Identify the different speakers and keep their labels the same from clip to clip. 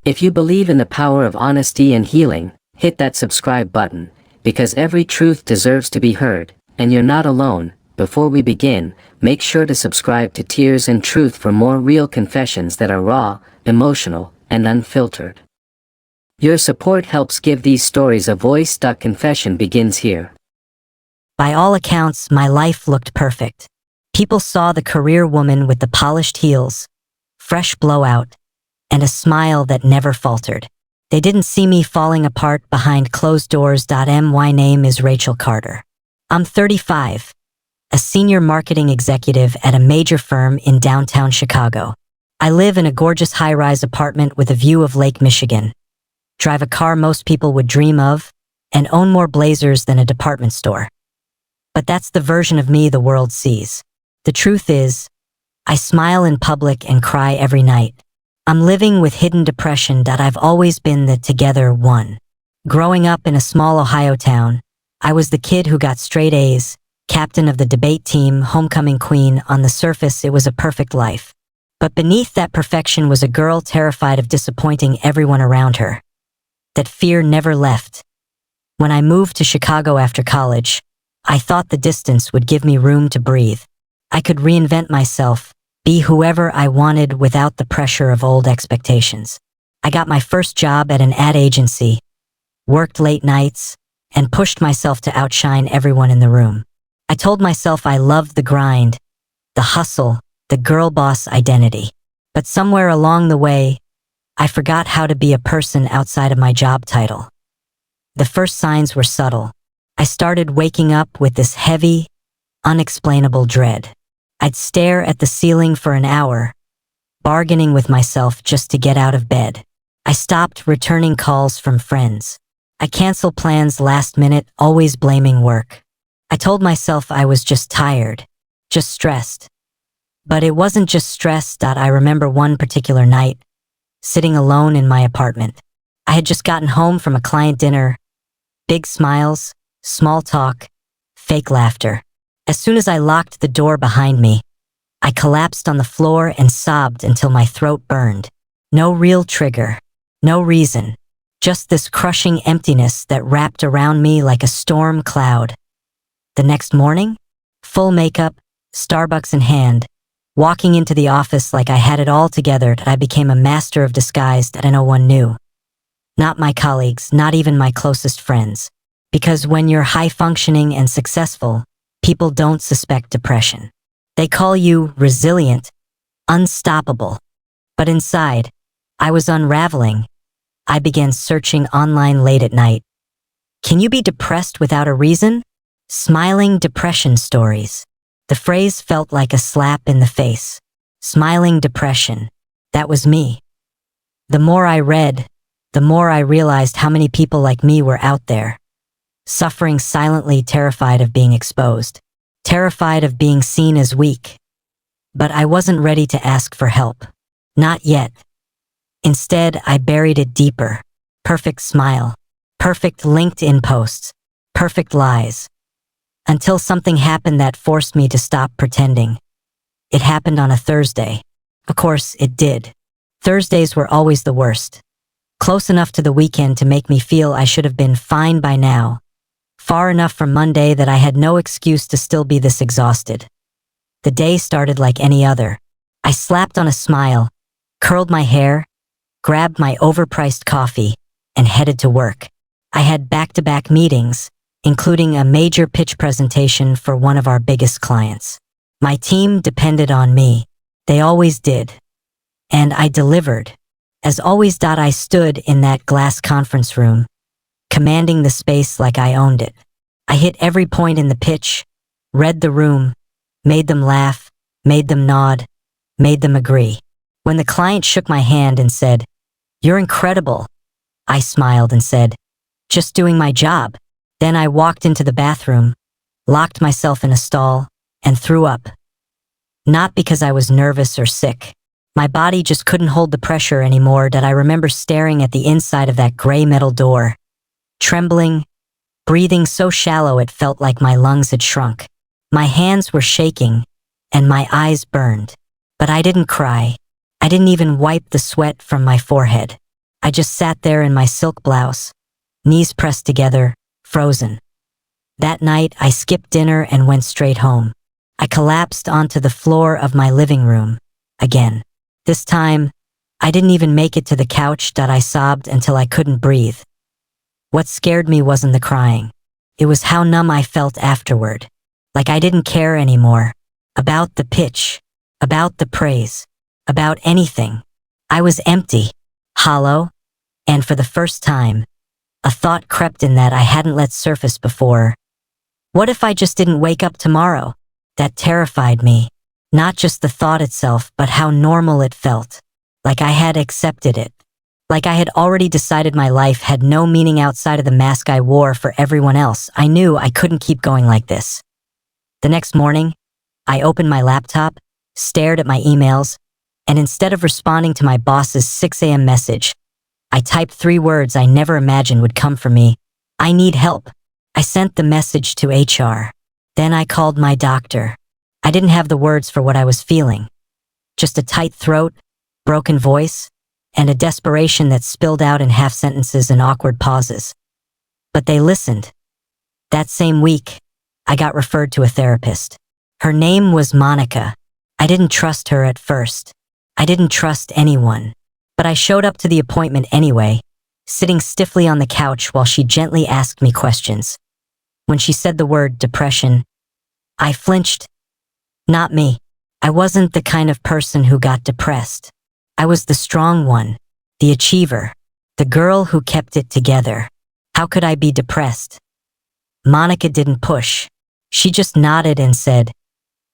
Speaker 1: If you believe in the power of honesty and healing, hit that subscribe button, because every truth deserves to be heard, and you're not alone. Before we begin, make sure to subscribe to Tears and Truth for more real confessions that are raw, emotional, and unfiltered. Your support helps give these stories a voice. Confession begins here.
Speaker 2: By all accounts, my life looked perfect. People saw the career woman with the polished heels, fresh blowout, and a smile that never faltered. They didn't see me falling apart behind closed doors. My name is Rachel Carter. I'm 35, a senior marketing executive at a major firm in downtown Chicago. I live in a gorgeous high-rise apartment with a view of Lake Michigan, drive a car most people would dream of, and own more blazers than a department store. But that's the version of me the world sees. The truth is, I smile in public and cry every night. I'm living with hidden depression. I've always been the together one. Growing up in a small Ohio town, I was the kid who got straight A's, captain of the debate team, homecoming queen. On the surface, it was a perfect life. But beneath that perfection was a girl terrified of disappointing everyone around her. That fear never left. When I moved to Chicago after college, I thought the distance would give me room to breathe. I could reinvent myself, be whoever I wanted without the pressure of old expectations. I got my first job at an ad agency, worked late nights, and pushed myself to outshine everyone in the room. I told myself I loved the grind, the hustle, the girl boss identity. But somewhere along the way, I forgot how to be a person outside of my job title. The first signs were subtle. I started waking up with this heavy, unexplainable dread. I'd stare at the ceiling for an hour, bargaining with myself just to get out of bed. I stopped returning calls from friends. I canceled plans last minute, always blaming work. I told myself I was just tired, just stressed. But it wasn't just stress. I remember one particular night, sitting alone in my apartment. I had just gotten home from a client dinner. Big smiles, small talk, fake laughter. As soon as I locked the door behind me, I collapsed on the floor and sobbed until my throat burned. No real trigger, no reason, just this crushing emptiness that wrapped around me like a storm cloud. The next morning, full makeup, Starbucks in hand, walking into the office like I had it all together, I became a master of disguise that no one knew. Not my colleagues, not even my closest friends. Because when you're high-functioning and successful, people don't suspect depression. They call you resilient, unstoppable. But inside, I was unraveling. I began searching online late at night. Can you be depressed without a reason? Smiling depression stories. The phrase felt like a slap in the face. Smiling depression. That was me. The more I read, the more I realized how many people like me were out there. Suffering silently, terrified of being exposed, terrified of being seen as weak. But I wasn't ready to ask for help. Not yet. Instead, I buried it deeper. Perfect smile, perfect LinkedIn posts, perfect lies. Until something happened that forced me to stop pretending. It happened on a Thursday. Of course, it did. Thursdays were always the worst. Close enough to the weekend to make me feel I should have been fine by now. Far enough from Monday that I had no excuse to still be this exhausted. The day started like any other. I slapped on a smile, curled my hair, grabbed my overpriced coffee, and headed to work. I had back-to-back meetings, including a major pitch presentation for one of our biggest clients. My team depended on me. They always did. And I delivered. As always, I stood in that glass conference room, commanding the space like I owned it. I hit every point in the pitch, read the room, made them laugh, made them nod, made them agree. When the client shook my hand and said, "You're incredible," I smiled and said, "Just doing my job." Then I walked into the bathroom, locked myself in a stall, and threw up. Not because I was nervous or sick. My body just couldn't hold the pressure anymore. I remember staring at the inside of that gray metal door, trembling, breathing so shallow it felt like my lungs had shrunk. My hands were shaking, and my eyes burned. But I didn't cry. I didn't even wipe the sweat from my forehead. I just sat there in my silk blouse, knees pressed together, frozen. That night, I skipped dinner and went straight home. I collapsed onto the floor of my living room, again. This time, I didn't even make it to the couch. I sobbed until I couldn't breathe. What scared me wasn't the crying. It was how numb I felt afterward. Like I didn't care anymore. About the pitch. About the praise. About anything. I was empty. Hollow. And for the first time, a thought crept in that I hadn't let surface before. What if I just didn't wake up tomorrow? That terrified me. Not just the thought itself, but how normal it felt. Like I had accepted it. Like I had already decided my life had no meaning outside of the mask I wore for everyone else. I knew I couldn't keep going like this. The next morning, I opened my laptop, stared at my emails, and instead of responding to my boss's 6 a.m. message, I typed 3 words I never imagined would come from me. I need help. I sent the message to HR. Then I called my doctor. I didn't have the words for what I was feeling. Just a tight throat, broken voice, and a desperation that spilled out in half sentences and awkward pauses. But they listened. That same week, I got referred to a therapist. Her name was Monica. I didn't trust her at first. I didn't trust anyone. But I showed up to the appointment anyway, sitting stiffly on the couch while she gently asked me questions. When she said the word depression, I flinched. Not me. I wasn't the kind of person who got depressed. I was the strong one, the achiever, the girl who kept it together. How could I be depressed? Monica didn't push. She just nodded and said,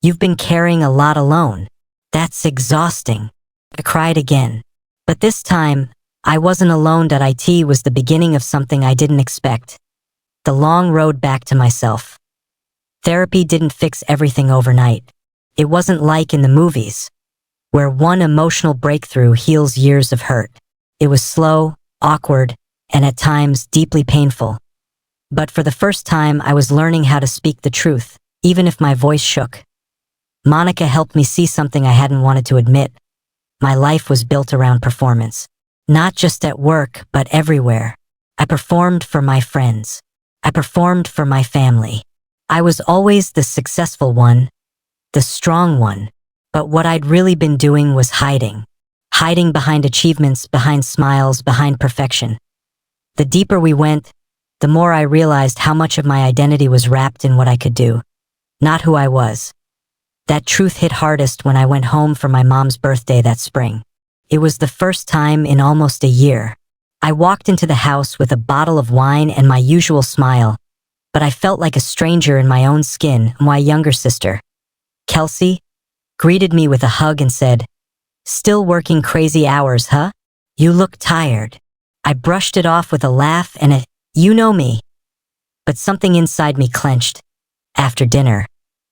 Speaker 2: "You've been carrying a lot alone. That's exhausting." I cried again. But this time, I wasn't alone. It was the beginning of something I didn't expect. The long road back to myself. Therapy didn't fix everything overnight. It wasn't like in the movies, where one emotional breakthrough heals years of hurt. It was slow, awkward, and at times deeply painful. But for the first time, I was learning how to speak the truth, even if my voice shook. Monica helped me see something I hadn't wanted to admit. My life was built around performance. Not just at work, but everywhere. I performed for my friends. I performed for my family. I was always the successful one, the strong one. But what I'd really been doing was hiding. Hiding behind achievements, behind smiles, behind perfection. The deeper we went, the more I realized how much of my identity was wrapped in what I could do, not who I was. That truth hit hardest when I went home for my mom's birthday that spring. It was the first time in almost a year. I walked into the house with a bottle of wine and my usual smile, but I felt like a stranger in my own skin. My younger sister, Kelsey, greeted me with a hug and said, "Still working crazy hours, huh? You look tired." I brushed it off with a laugh and a, "You know me." But something inside me clenched. After dinner,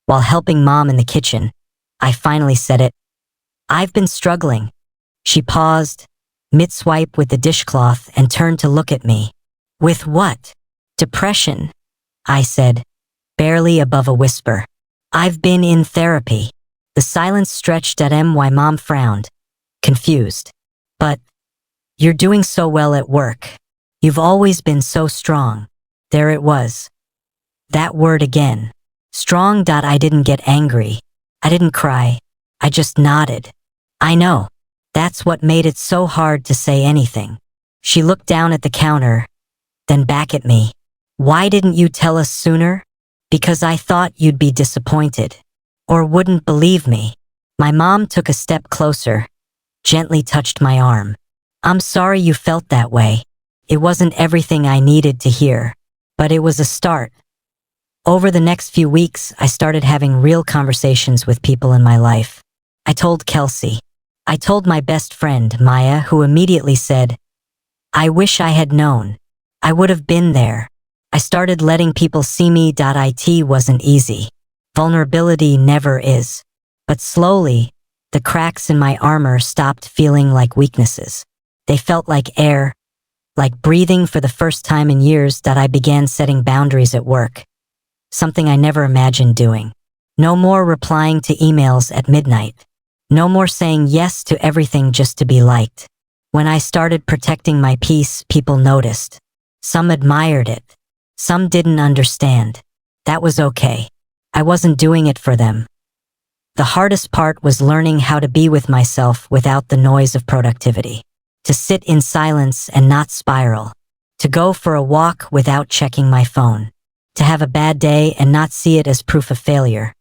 Speaker 2: while helping Mom in the kitchen, I finally said it. "I've been struggling." She paused, mid-swipe with the dishcloth, and turned to look at me. "With what?" "Depression," I said, barely above a whisper. "I've been in therapy." The silence stretched at my Mom frowned, confused. "But you're doing so well at work. You've always been so strong." There it was. That word again. Strong. I didn't get angry. I didn't cry. I just nodded. "I know. That's what made it so hard to say anything." She looked down at the counter, then back at me. "Why didn't you tell us sooner?" "Because I thought you'd be disappointed. Or wouldn't believe me." My mom took a step closer, gently touched my arm. "I'm sorry you felt that way. It wasn't everything I needed to hear, but it was a start." Over the next few weeks, I started having real conversations with people in my life. I told Kelsey. I told my best friend, Maya, who immediately said, "I wish I had known. I would have been there." I started letting people see me. It wasn't easy. Vulnerability never is. But slowly, the cracks in my armor stopped feeling like weaknesses. They felt like air, like breathing. For the first time in years, I began setting boundaries at work. Something I never imagined doing. No more replying to emails at midnight. No more saying yes to everything just to be liked. When I started protecting my peace, people noticed. Some admired it. Some didn't understand. That was okay. I wasn't doing it for them. The hardest part was learning how to be with myself without the noise of productivity. To sit in silence and not spiral. To go for a walk without checking my phone. To have a bad day and not see it as proof of failure.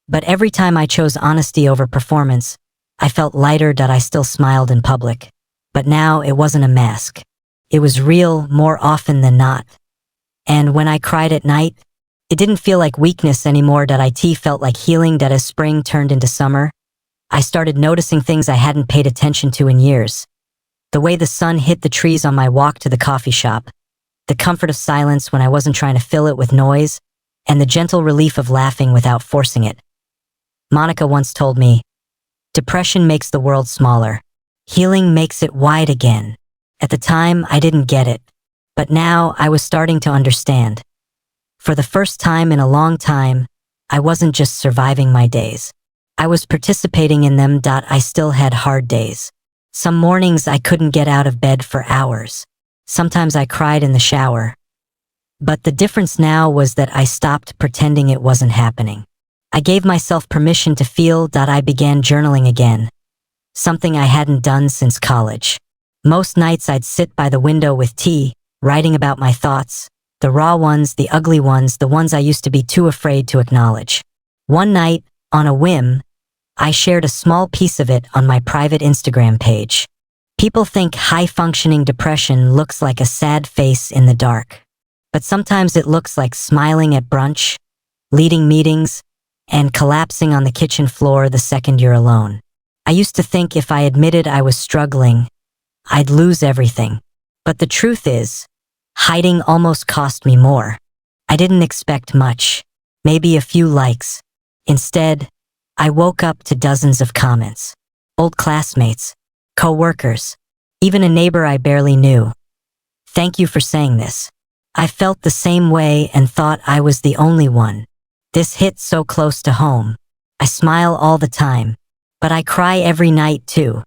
Speaker 2: But every time I chose honesty over performance, I felt lighter that I still smiled in public. But now it wasn't a mask. It was real more often than not. And when I cried at night, it didn't feel like weakness anymore. That it felt like healing. That as spring turned into summer, I started noticing things I hadn't paid attention to in years. The way the sun hit the trees on my walk to the coffee shop, the comfort of silence when I wasn't trying to fill it with noise, and the gentle relief of laughing without forcing it. Monica once told me, "Depression makes the world smaller. Healing makes it wide again." At the time, I didn't get it, but now I was starting to understand. For the first time in a long time, I wasn't just surviving my days. I was participating in them. I still had hard days. Some mornings I couldn't get out of bed for hours. Sometimes I cried in the shower. But the difference now was that I stopped pretending it wasn't happening. I gave myself permission to feel. I began journaling again. Something I hadn't done since college. Most nights I'd sit by the window with tea, writing about my thoughts, the raw ones, the ugly ones, the ones I used to be too afraid to acknowledge. One night, on a whim, I shared a small piece of it on my private Instagram page. People think high-functioning depression looks like a sad face in the dark. But sometimes it looks like smiling at brunch, leading meetings, and collapsing on the kitchen floor the second you're alone. I used to think if I admitted I was struggling, I'd lose everything. But the truth is, hiding almost cost me more. I didn't expect much, maybe a few likes. Instead, I woke up to dozens of comments. Old classmates, co-workers, even a neighbor I barely knew. "Thank you for saying this. I felt the same way and thought I was the only one." This hit so close to home. I smile all the time, but I cry every night too.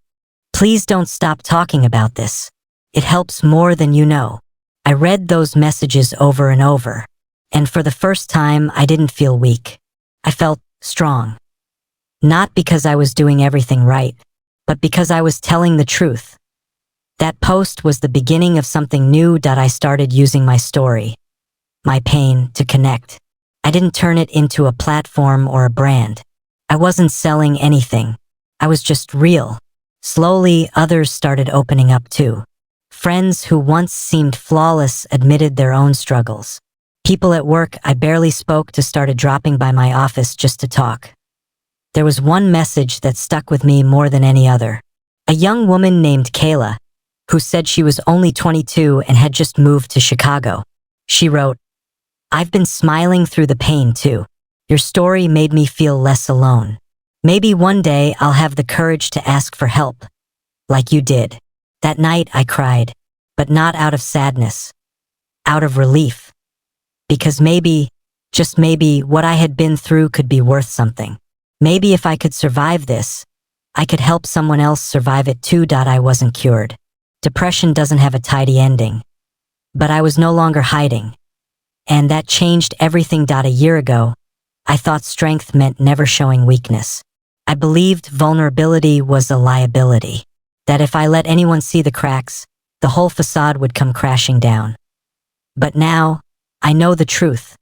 Speaker 2: Please don't stop talking about this. It helps more than you know. I read those messages over and over, and for the first time I didn't feel weak. I felt strong. Not because I was doing everything right, but because I was telling the truth. That post was the beginning of something new. I started using my story, my pain, to connect. I didn't turn it into a platform or a brand. I wasn't selling anything. I was just real. Slowly, others started opening up too. Friends who once seemed flawless admitted their own struggles. People at work I barely spoke to started dropping by my office just to talk. There was one message that stuck with me more than any other. A young woman named Kayla, who said she was only 22 and had just moved to Chicago. She wrote, "I've been smiling through the pain too. Your story made me feel less alone. Maybe one day I'll have the courage to ask for help, like you did." That night I cried, but not out of sadness, out of relief. Because maybe, just maybe, what I had been through could be worth something. Maybe if I could survive this, I could help someone else survive it too. I wasn't cured. Depression doesn't have a tidy ending. But I was no longer hiding. And that changed everything. A year ago, I thought strength meant never showing weakness. I believed vulnerability was a liability. That if I let anyone see the cracks, the whole facade would come crashing down. But now, I know the truth.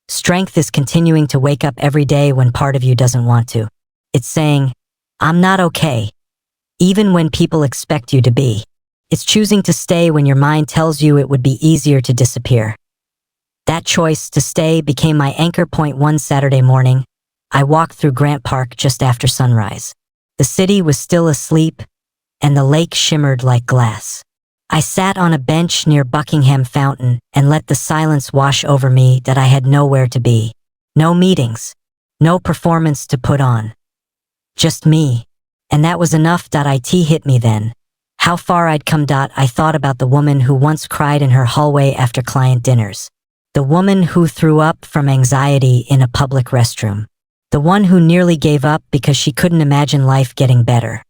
Speaker 2: Strength is continuing to wake up every day when part of you doesn't want to. It's saying, "I'm not okay," even when people expect you to be. It's choosing to stay when your mind tells you it would be easier to disappear. That choice to stay became my anchor point. One Saturday morning, I walked through Grant Park just after sunrise. The city was still asleep, and the lake shimmered like glass. I sat on a bench near Buckingham Fountain and let the silence wash over me. I had nowhere to be. No meetings. No performance to put on. Just me. And that was enough. It hit me then. How far I'd come. I thought about the woman who once cried in her hallway after client dinners. The woman who threw up from anxiety in a public restroom. The one who nearly gave up because she couldn't imagine life getting better.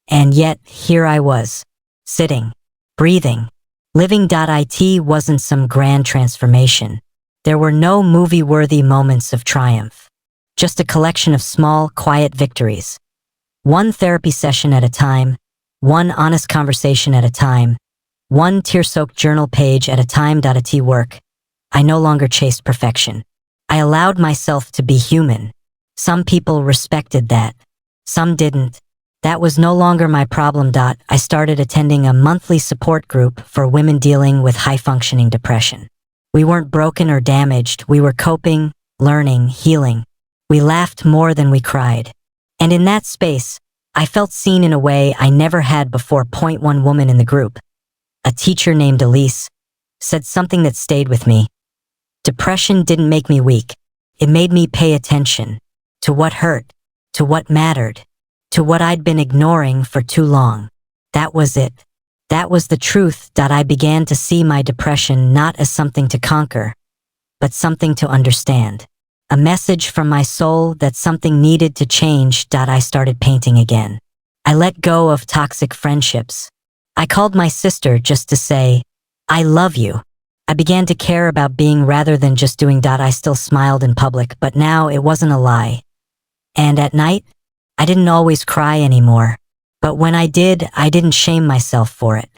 Speaker 2: And yet, here I was, sitting, breathing. Living.it wasn't some grand transformation. There were no movie-worthy moments of triumph. Just a collection of small, quiet victories. One therapy session at a time, one honest conversation at a time, one tear-soaked journal page at a time. At work, I no longer chased perfection. I allowed myself to be human. Some people respected that. Some didn't. That was no longer my problem. I started attending a monthly support group for women dealing with high-functioning depression. We weren't broken or damaged. We were coping, learning, healing. We laughed more than we cried. And in that space, I felt seen in a way I never had before. One woman in the group, a teacher named Elise, said something that stayed with me. Depression didn't make me weak. It made me pay attention to what hurt, to what mattered, to what I'd been ignoring for too long. That was it. That was the truth. I began to see my depression not as something to conquer, but something to understand. A message from my soul that something needed to change. I started painting again. I let go of toxic friendships. I called my sister just to say, I love you. I began to care about being rather than just doing. I still smiled in public, but now it wasn't a lie. And at night, I didn't always cry anymore. But when I did, I didn't shame myself for it.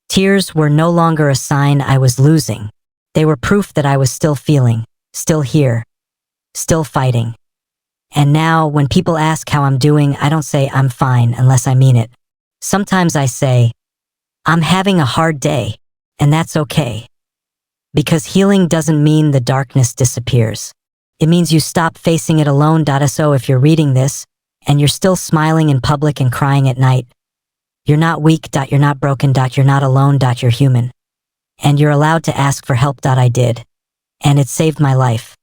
Speaker 2: Tears were no longer a sign I was losing. They were proof that I was still feeling, still here, still fighting. And now, when people ask how I'm doing, I don't say I'm fine unless I mean it. Sometimes I say, I'm having a hard day, and that's okay. Because healing doesn't mean the darkness disappears. It means you stop facing it alone. So if you're reading this, and you're still smiling in public and crying at night, you're not weak. You're not broken. You're not alone. You're human. And you're allowed to ask for help. I did. And it saved my life.